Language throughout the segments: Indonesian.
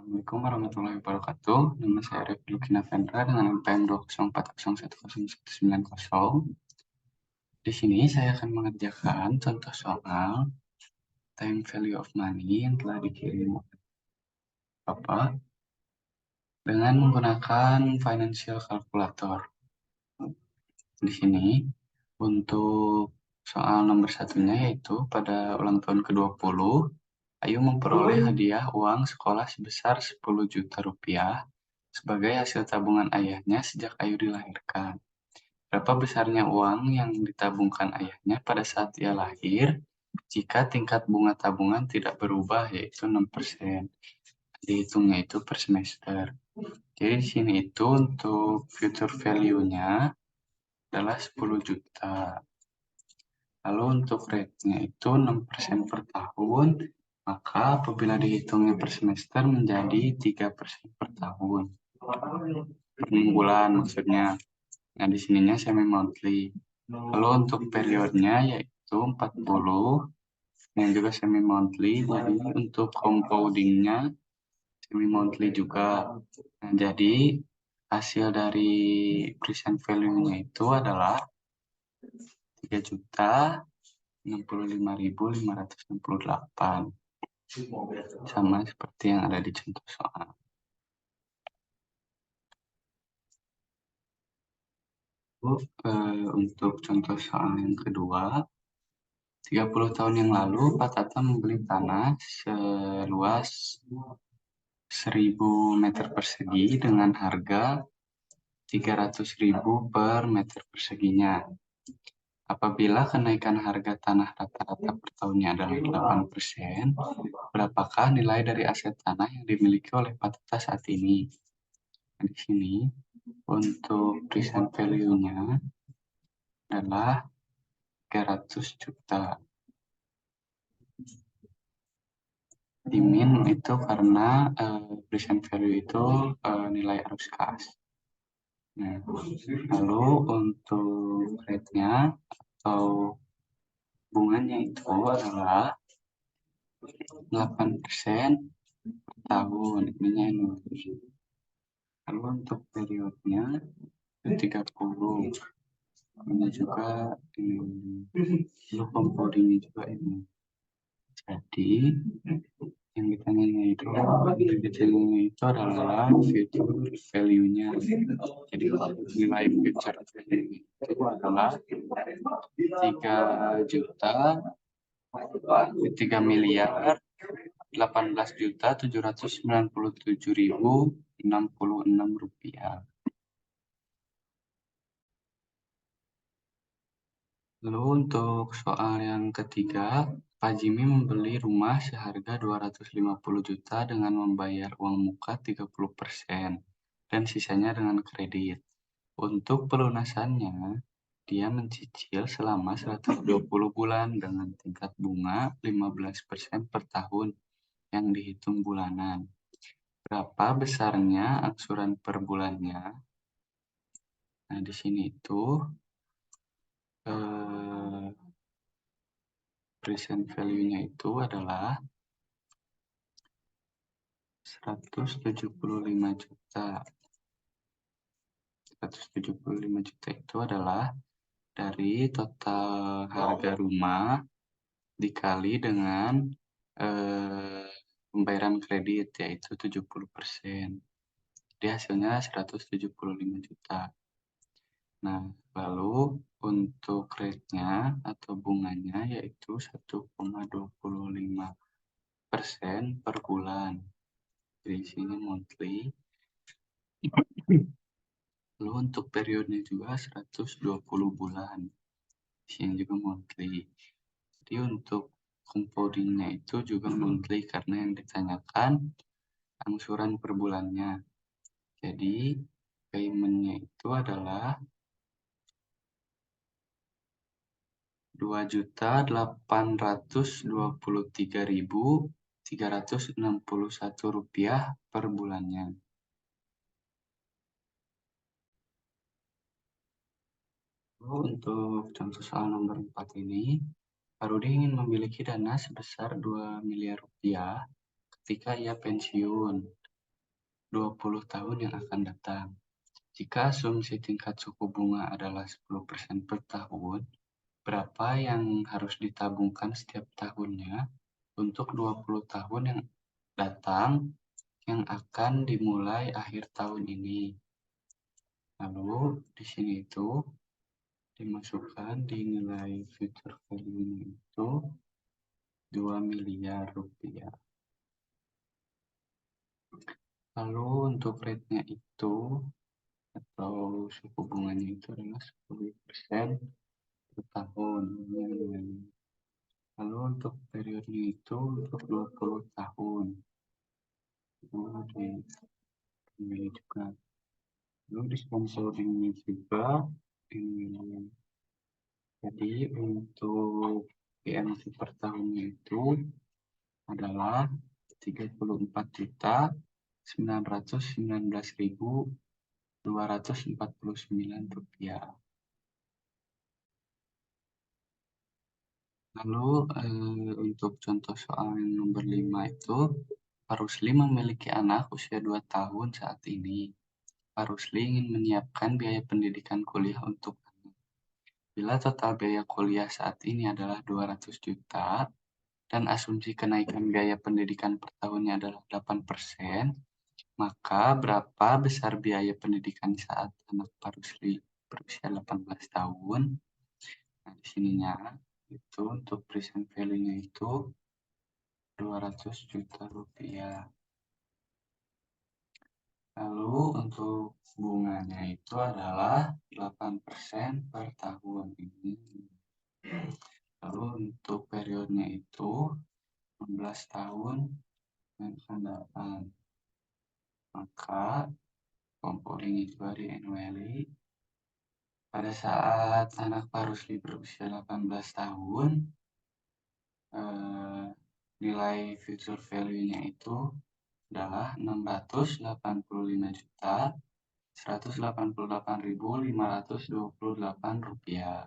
Assalamualaikum warahmatullahi wabarakatuh. Nama saya Refli Kinavendra dengan NPM 204011990. Di sini saya akan mengerjakan contoh soal time value of money yang telah dikirim oleh Bapak dengan menggunakan financial calculator. Di sini untuk soal nomor satunya yaitu pada ulang tahun ke-20, Ayu memperoleh hadiah uang sekolah sebesar 10 juta rupiah sebagai hasil tabungan ayahnya sejak Ayu dilahirkan. Berapa besarnya uang yang ditabungkan ayahnya pada saat ia lahir jika tingkat bunga tabungan tidak berubah, yaitu 6%. Dihitungnya itu per semester. Jadi di sini itu untuk future value-nya adalah 10 juta. Lalu untuk rate-nya itu 6% per tahun, maka apabila dihitungnya per semester menjadi 3% per tahun. Per bulan maksudnya. Nah, di sininya semi monthly. Lalu untuk periodnya yaitu 40 yang juga semi monthly. Jadi untuk compoundingnya semi monthly juga. Nah, jadi hasil dari present value-nya itu adalah 3.065.568, sama seperti yang ada di contoh soal. Untuk contoh soal yang kedua, 30 tahun yang lalu Pak Tata membeli tanah seluas 1.000 meter persegi dengan harga 300.000 per meter perseginya. Apabila kenaikan harga tanah rata-rata per tahunnya adalah 8%, berapakah nilai dari aset tanah yang dimiliki oleh Pak Tata saat ini? Nah, di sini untuk present value-nya adalah 300 juta. Dimin itu karena present value itu nilai arus kas. Nah, lalu untuk rate-nya atau bunganya itu adalah 8% per tahun. Ininya ini. Lalu untuk periodnya itu 30. Ini juga untuk compoundingnya juga ini. Jadi yang ditanyanya itu adalah future value-nya. Jadi nilai future value itu adalah 3.018.797.066 rupiah. Lalu untuk soal yang ketiga, Pak Jimmy membeli rumah seharga 250 juta dengan membayar uang muka 30% dan sisanya dengan kredit. Untuk pelunasannya, dia mencicil selama 120 bulan dengan tingkat bunga 15% per tahun yang dihitung bulanan. Berapa besarnya angsuran per bulannya? Nah, di sini itu present value-nya itu adalah 175 juta. 175 juta itu adalah dari total harga rumah dikali dengan pembayaran kredit yaitu 70%. Jadi hasilnya 175 juta. Nah, lalu untuk rate-nya atau bunganya yaitu 1,25% per bulan. Jadi sini monthly. Lalu untuk periodenya juga 120 bulan. Sini juga monthly. Jadi untuk compoundingnya itu juga monthly karena yang ditanyakan angsuran per bulannya. Jadi paymentnya itu adalah 2.823.361 rupiah per bulannya. Untuk contoh soal nomor 4 ini, Pak Rudi ingin memiliki dana sebesar 2 miliar rupiah ketika ia pensiun. 20 tahun yang akan datang. Jika asumsi tingkat suku bunga adalah 10% per tahun, berapa yang harus ditabungkan setiap tahunnya untuk 20 tahun yang datang yang akan dimulai akhir tahun ini? Lalu di sini itu dimasukkan di nilai future value-nya itu 2 miliar rupiah. Lalu untuk rate-nya itu atau suku bunganya itu adalah 10% per tahun. Lalu untuk periodenya itu untuk 20 tahun. Lalu di juga. Lalu di sponsoringnya juga ini. Jadi untuk PMC per tahunnya itu adalah 34.919.249 rupiah. Lalu untuk contoh soal yang nomor 5 itu, Pak Rusli memiliki anak usia 2 tahun saat ini. Pak Rusli ingin menyiapkan biaya pendidikan kuliah untuk anak. Bila total biaya kuliah saat ini adalah 200 juta, dan asumsi kenaikan biaya pendidikan per tahunnya adalah 8%, maka berapa besar biaya pendidikan saat anak Pak Rusli berusia 18 tahun? Nah, di sininya itu untuk present value-nya itu 200 juta rupiah. Lalu untuk bunganya itu adalah 8% per tahun ini. Lalu untuk periodenya itu 16 tahun yang akan datang. Maka komponen itu dari annually. Pada saat anak Pak Rusli berusia 18 tahun, nilai future value-nya itu adalah 685.188.528 rupiah.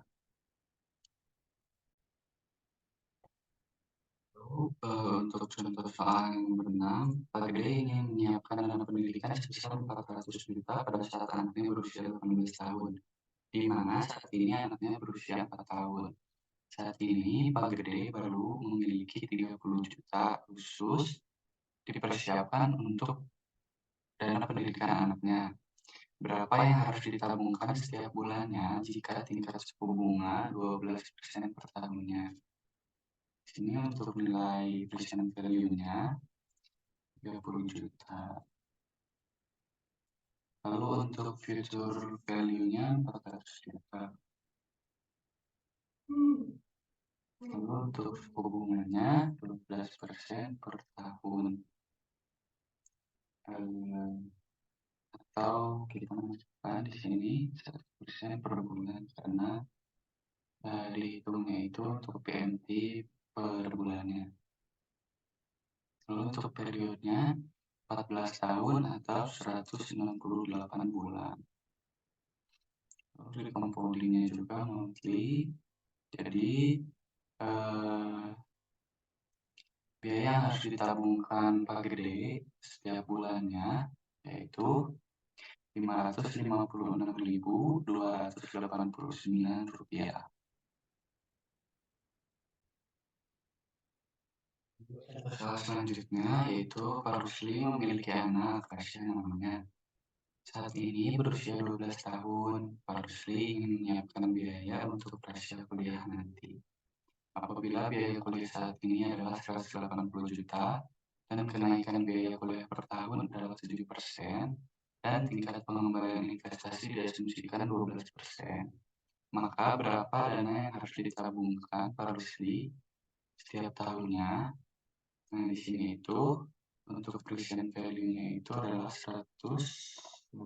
Untuk contoh soal yang berenang, Pak Gede ingin menyiapkan dana pendidikan sebesar 400 juta pada saat anaknya berusia 18 tahun, di mana saat ini anaknya berusia 4 tahun. Saat ini Pak Gede baru memiliki 30 juta khusus dipersiapkan untuk dana pendidikan anaknya. Berapa yang harus ditabungkan setiap bulannya jika tingkat suku bunga 12% per tahunnya? Di sini untuk nilai present value-nya 30 juta. Lalu untuk future value-nya 400 juta. Lalu untuk suku bunganya 12% per tahun. Atau kita masukkan di sini 1% per bulan karena dihitungnya itu untuk PMT per bulannya. Lalu untuk periodenya 14 tahun atau 168 bulan. Lalu di compoundingnya juga monthly. Jadi biaya yang harus ditabungkan Pak Gede setiap bulannya yaitu 556.289 rupiah. Soal selanjutnya yaitu Pak Rusli memiliki anak Rasya namanya. Saat ini berusia 12 tahun, Pak Rusli ingin menyiapkan biaya untuk Rasya kuliah nanti. Apabila biaya kuliah saat ini adalah 180 juta dan kenaikan biaya kuliah per tahun adalah 7% dan tingkat pengembalian investasi diasumsikan 12%, maka berapa dana yang harus ditabungkan Pak Rusli setiap tahunnya? Nah, di sini itu untuk present value-nya itu adalah 180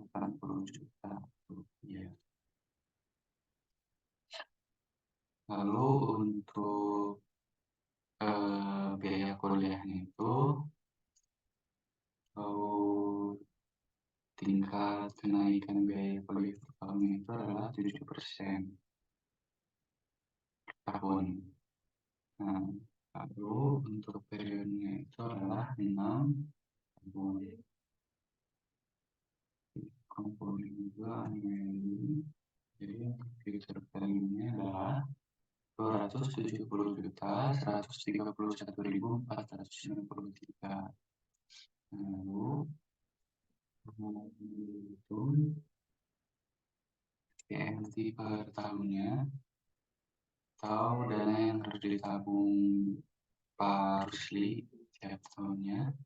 juta rupiah. Lalu untuk biaya kuliahnya itu tingkat kenaikan biaya kuliah per tahunnya itu adalah 7% per tahun. Nah, lalu untuk periodenya itu adalah 6 tahun. 170 juta 131.493. Lalu menghitung PMT per tahunnya atau dana yang harus ditabung Pak Rusli setiap tahunnya.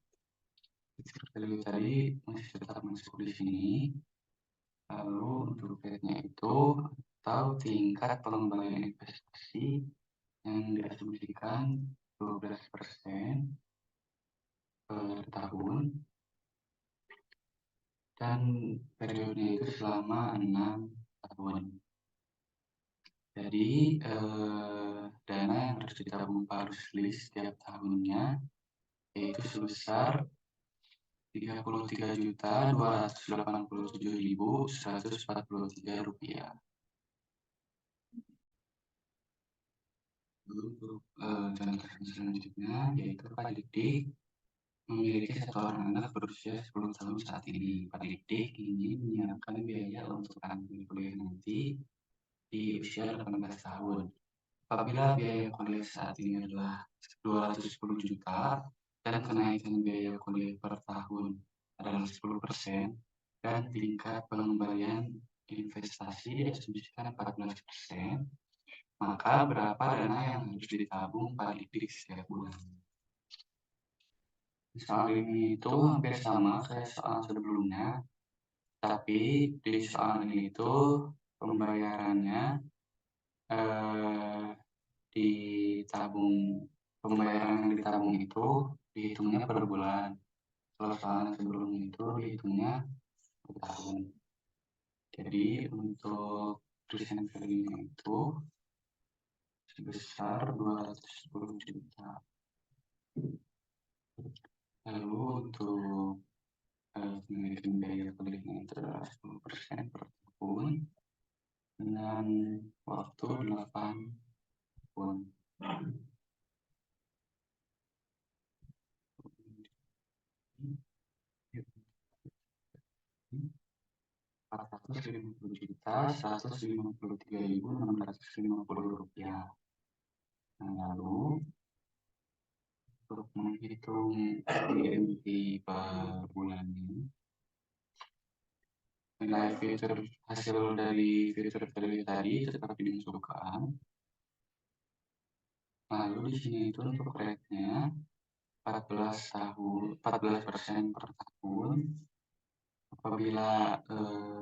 Value tadi masih tetap masuk di sini. Lalu untuk rate-nya itu atau tingkat pengembalian investasi yang diasumsikan 12% per tahun dan periodenya itu selama 6 tahun. Jadi dana yang harus ditabung Pak Rusli setiap tahunnya yaitu sebesar 33.287.143 rupiah. Untuk contoh selanjutnya yaitu Pak Dik memiliki satu orang anak berusia 10 tahun saat ini. Pak Dik ingin menyiapkan biaya untuk anak kuliah nanti di usia 18 tahun. Apabila biaya kuliah saat ini adalah 210 juta dan kenaikan biaya kuliah per tahun adalah 10% dan tingkat pengembalian investasi diasumsikan 14%, maka berapa dana yang harus ditabung Pak Dik setiap bulan? Soal ini itu hampir sama kayak soal sebelumnya, tapi di soal ini itu pembayarannya ditabung, pembayaran yang ditabung itu dihitungnya per bulan. Kalau soal sebelumnya itu dihitungnya per tahun. Jadi untuk present value-nya itu sebesar 210 juta. Lalu untuk kenaikan biaya kuliahnya itu adalah 10% per tahun dengan waktu 8 tahun. 450.153.650 rupiah. Nah, lalu untuk menghitung PMT per bulannya, nilai fitur hasil dari fitur value tadi tetap dimasukkan. Lalu di sini itu untuk rate-nya 14% per tahun. Apabila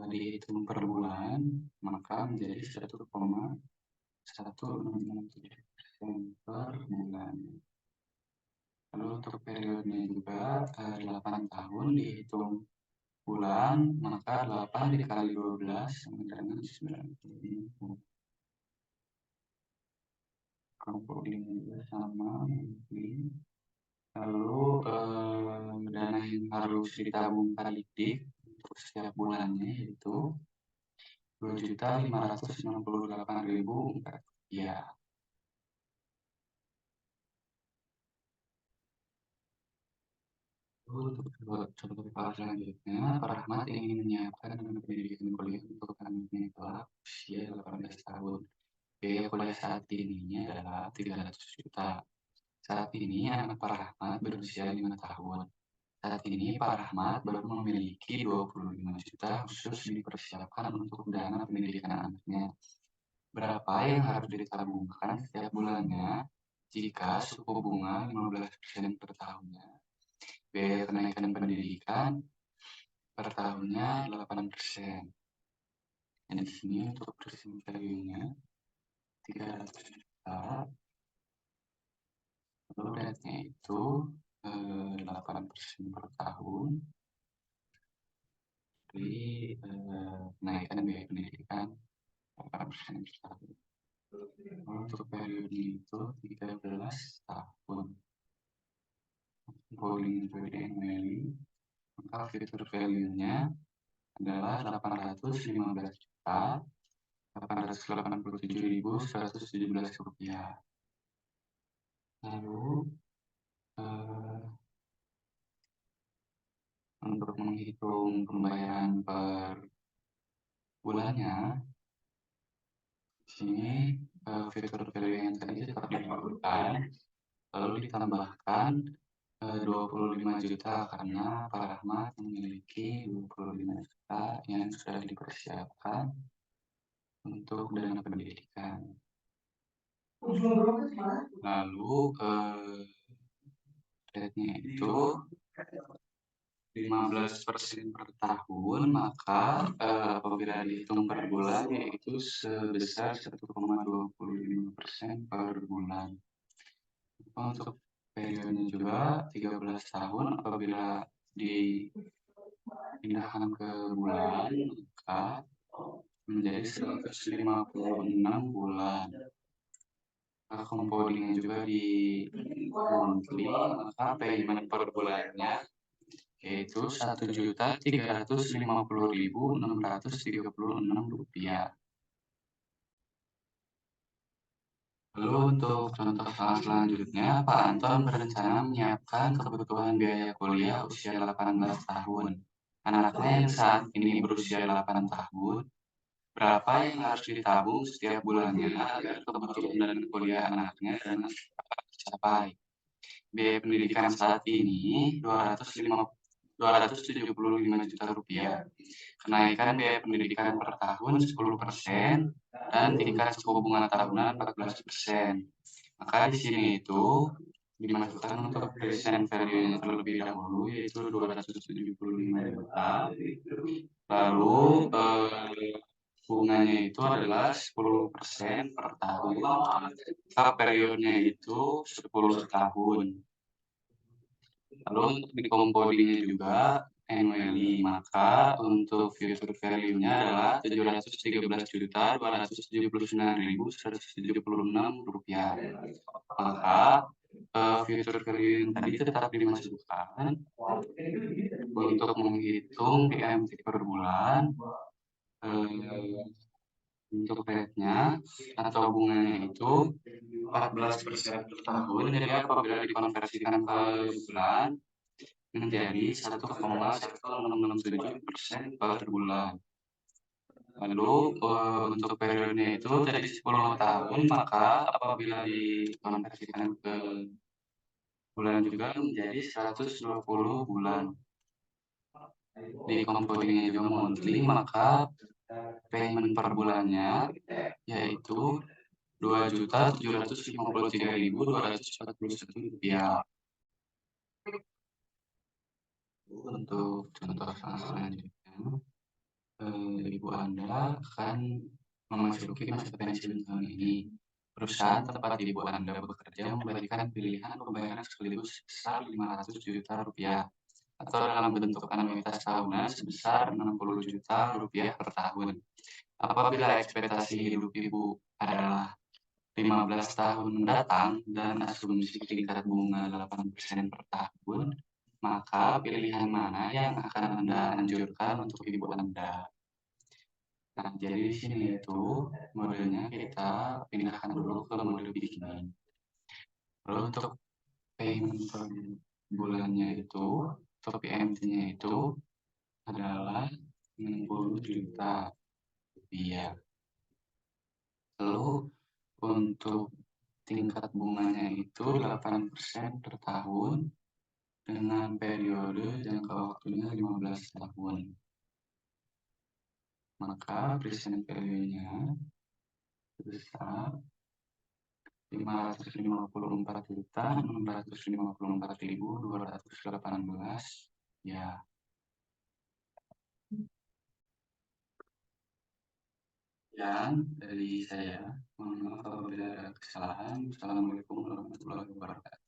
dihitung per bulan, maka menjadi 1,167% per bulan. Lalu untuk periodenya juga 8 tahun dihitung bulan, maka 8 dikali 12 sama dengan 90. Kelompok ini juga sama mungkin. Lalu dana yang harus ditabung Pak Dik untuk setiap bulannya yaitu 2.568.004 rupiah. Untuk contoh selanjutnya, Pak Rahmat ingin menyiapkan dana pendidikan kuliah untuk anaknya kelak usia 18 tahun. Biaya kuliah saat ini adalah 300 juta. Saat ini anak Pak Rahmat berusia 5 tahun. Saat ini Pak Rahmat baru memiliki 25 juta khusus dipersiapkan untuk dana pendidikan anaknya. Berapa yang harus ditabungkan setiap bulannya jika suku bunga 15% per tahunnya? Biaya kenaikan pendidikan per tahunnya 8%. Dan di sini untuk present value-nya 300 juta. Lalu rate-nya itu 8% per tahun. Jadi kenaikan biaya pendidikan 8% per tahun. Untuk periode itu 13 tahun. Bowling annually, maka fitur value-nya adalah 815 juta 887.117 rupiah. Lalu untuk menghitung pembayaran per bulannya, di sini fitur value yang tadi tetap dikabulkan, lalu ditambahkan 25 juta karena Pak Rahmat memiliki 25 juta yang sudah dipersiapkan untuk dana pendidikan. Lalu rate-nya itu 15% per tahun, maka apabila dihitung per bulan yaitu sebesar 1,25% per bulan. Untuk periodenya juga 13 tahun, apabila dipindahkan ke bulan, maka menjadi 156 bulan. Compoundingnya juga di monthly, maka payment per bulannya yaitu Rp1.350.636. Lalu untuk contoh soal selanjutnya, Pak Anton berencana menyiapkan kebutuhan biaya kuliah usia 18 tahun. Anaknya yang saat ini berusia 8 tahun, berapa yang harus ditabung setiap bulannya agar kebutuhan dan kuliah anaknya dan tercapai? Biaya pendidikan saat ini Rp275 juta. Kenaikan biaya pendidikan per tahun 10% dan tingkat suku bunga tahunan 14%. Maka di sini itu dimasukkan untuk present value-nya terlebih dahulu yaitu 275 juta. Lalu bunganya itu adalah 10% per tahun. Maka periodenya itu 10 tahun. Lalu untuk di compoundingnya juga annually, maka untuk future value-nya adalah Rp713.279.176. Maka future value yang tadi tetap dimasukkan untuk menghitung PMT per bulan. Untuk rate-nya atau bunganya itu 14% per tahun. Jadi apabila dikonversikan ke bulan menjadi 1,1667% per bulan. Lalu untuk periodenya itu jadi 10 tahun, maka apabila dikonversikan ke bulan juga menjadi 120 bulan. Di compoundingnya juga monthly, maka payment per bulannya yaitu Rp2.753.241. Untuk contoh selanjutnya, Ibu Anda akan memasuki masa pensiun tahun ini. Perusahaan tempat Ibu Anda bekerja memberikan pilihan pembayaran sekaligus sebesar Rp500 juta atau dalam bentuk anuitas tahunan sebesar Rp60 juta per tahun. Apabila ekspektasi hidup Ibu adalah 15 tahun mendatang dan asumsi tingkat bunga 8% per tahun, maka pilihan mana yang akan Anda anjurkan untuk Ibu Anda? Nah, jadi di sini itu modenya kita pindahkan dulu ke mode beginning. Lalu untuk payment per bulannya itu, atau PMT-nya itu adalah Rp60 juta. Lalu untuk tingkat bunganya itu 8% per tahun dengan periode jangka waktunya 15 tahun. Maka present value-nya sebesar Rp554.654.218. Ya. Dan dari saya, mohon maaf apabila ada kesalahan. Assalamualaikum warahmatullahi wabarakatuh.